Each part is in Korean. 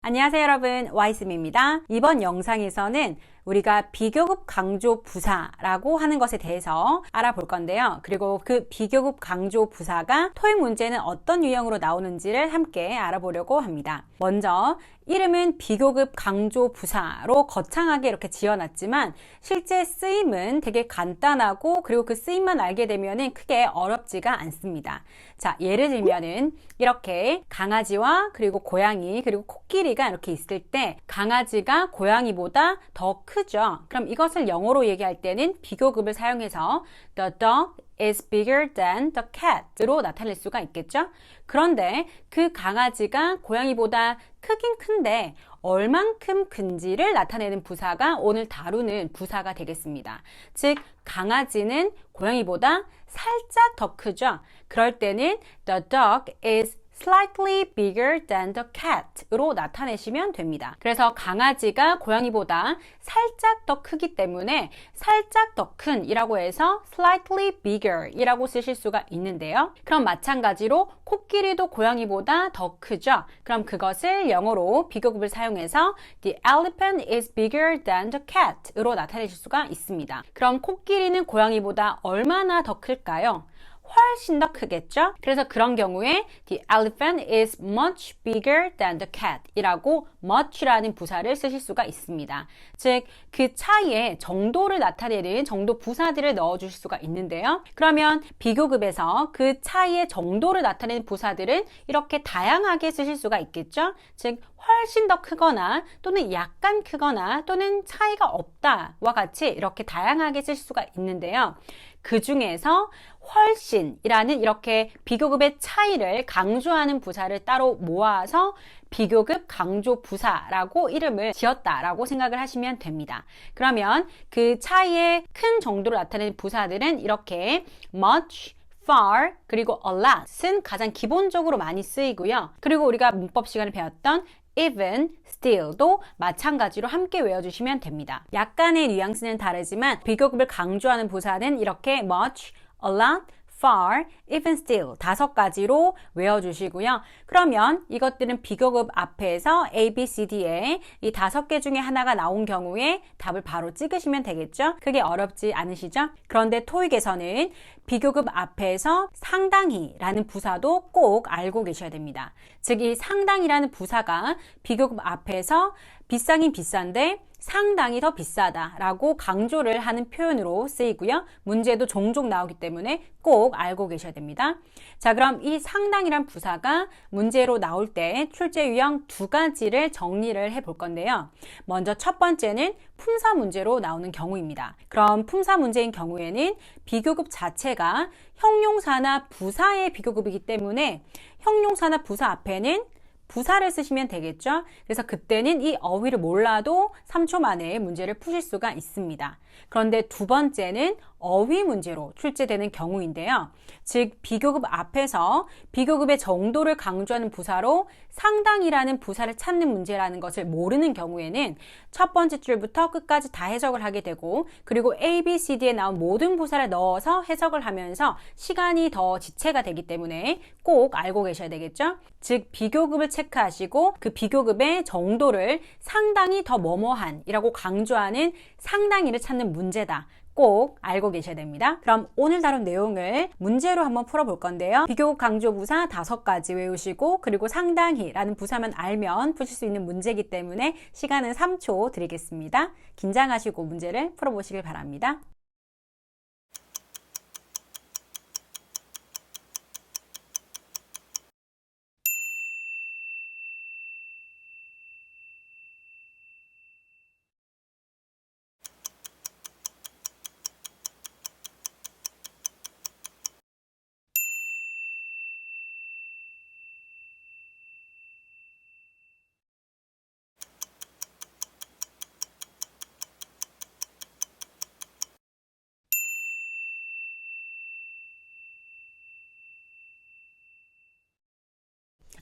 안녕하세요 여러분, 와이스미입니다. 이번 영상에서는 우리가 비교급 강조 부사라고 하는 것에 대해서 알아볼 건데요. 그리고 그 비교급 강조 부사가 토익 문제는 어떤 유형으로 나오는지를 함께 알아보려고 합니다. 먼저 이름은 비교급 강조 부사로 거창하게 이렇게 지어놨지만 실제 쓰임은 되게 간단하고 그리고 그 쓰임만 알게 되면은 크게 어렵지가 않습니다. 자, 예를 들면은 이렇게 강아지와 그리고 고양이 그리고 코끼리가 이렇게 있을 때 강아지가 고양이보다 더 크죠. 그럼 이것을 영어로 얘기할 때는 비교급을 사용해서 The dog is bigger than the cat으로 나타낼 수가 있겠죠. 그런데 그 강아지가 고양이보다 크긴 큰데 얼만큼 큰지를 나타내는 부사가 오늘 다루는 부사가 되겠습니다. 즉 강아지는 고양이보다 살짝 더 크죠. 그럴 때는 The dog is slightly bigger than the cat으로 나타내시면 됩니다. 그래서 강아지가 고양이보다 살짝 더 크기 때문에 살짝 더 큰 이라고 해서 slightly bigger 이라고 쓰실 수가 있는데요. 그럼 마찬가지로 코끼리도 고양이보다 더 크죠. 그럼 그것을 영어로 비교급을 사용해서 The elephant is bigger than the cat으로 나타내실 수가 있습니다. 그럼 코끼리는 고양이보다 얼마나 더 클까요? 훨씬 더 크겠죠? 그래서 그런 경우에 The elephant is much bigger than the cat 이라고 much라는 부사를 쓰실 수가 있습니다. 즉, 그 차이의 정도를 나타내는 정도 부사들을 넣어주실 수가 있는데요. 그러면 비교급에서 그 차이의 정도를 나타내는 부사들은 이렇게 다양하게 쓰실 수가 있겠죠? 즉, 훨씬 더 크거나 또는 약간 크거나 또는 차이가 없다와 같이 이렇게 다양하게 쓰실 수가 있는데요. 그 중에서 훨씬이라는 이렇게 비교급의 차이를 강조하는 부사를 따로 모아서 비교급 강조 부사라고 이름을 지었다라고 생각을 하시면 됩니다. 그러면 그 차이의 큰 정도를 나타내는 부사들은 이렇게 much, far, 그리고 a lot은 가장 기본적으로 많이 쓰이고요. 그리고 우리가 문법 시간에 배웠던 even, still도 마찬가지로 함께 외워주시면 됩니다. 약간의 뉘앙스는 다르지만 비교급을 강조하는 부사는 이렇게 much, a lot, far, even still 5가지로 외워주시고요. 그러면 이것들은 비교급 앞에서 A, B, C, D에 이 5개 중에 하나가 나온 경우에 답을 바로 찍으시면 되겠죠? 그게 어렵지 않으시죠? 그런데 토익에서는 비교급 앞에서 상당히 라는 부사도 꼭 알고 계셔야 됩니다. 즉, 이 상당히라는 부사가 비교급 앞에서 비싸긴 비싼데 상당히 더 비싸다라고 강조를 하는 표현으로 쓰이고요. 문제도 종종 나오기 때문에 꼭 알고 계셔야 됩니다. 자, 그럼 이 상당이란 부사가 문제로 나올 때 출제 유형 2가지를 정리를 해볼 건데요. 먼저 첫 번째는 품사 문제로 나오는 경우입니다. 그럼 품사 문제인 경우에는 비교급 자체가 형용사나 부사의 비교급이기 때문에 형용사나 부사 앞에는 부사를 쓰시면 되겠죠? 그래서 그때는 이 어휘를 몰라도 3초 만에 문제를 푸실 수가 있습니다. 그런데 두 번째는 어휘 문제로 출제되는 경우인데요. 즉, 비교급 앞에서 비교급의 정도를 강조하는 부사로 상당이라는 부사를 찾는 문제라는 것을 모르는 경우에는 첫 번째 줄부터 끝까지 다 해석을 하게 되고 그리고 A, B, C, D에 나온 모든 부사를 넣어서 해석을 하면서 시간이 더 지체가 되기 때문에 꼭 알고 계셔야 되겠죠? 즉, 비교급을 체크하시고 그 비교급의 정도를 상당히 더 뭐뭐한 이라고 강조하는 상당히를 찾는 문제다. 꼭 알고 계셔야 됩니다. 그럼 오늘 다룬 내용을 문제로 한번 풀어볼 건데요. 비교급 강조 부사 5가지 외우시고 그리고 상당히라는 부사만 알면 푸실 수 있는 문제이기 때문에 시간은 3초 드리겠습니다. 긴장하시고 문제를 풀어보시길 바랍니다.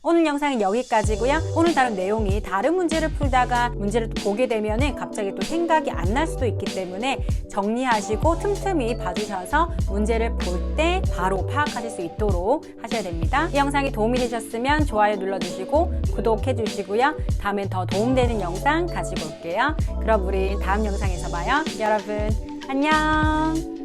오늘 영상은 여기까지고요. 오늘 다룬 내용이 다른 문제를 풀다가 문제를 보게 되면 갑자기 또 생각이 안 날 수도 있기 때문에 정리하시고 틈틈이 봐주셔서 문제를 볼 때 바로 파악하실 수 있도록 하셔야 됩니다. 이 영상이 도움이 되셨으면 좋아요 눌러주시고 구독해 주시고요. 다음엔 더 도움되는 영상 가지고 올게요. 그럼 우리 다음 영상에서 봐요. 여러분 안녕.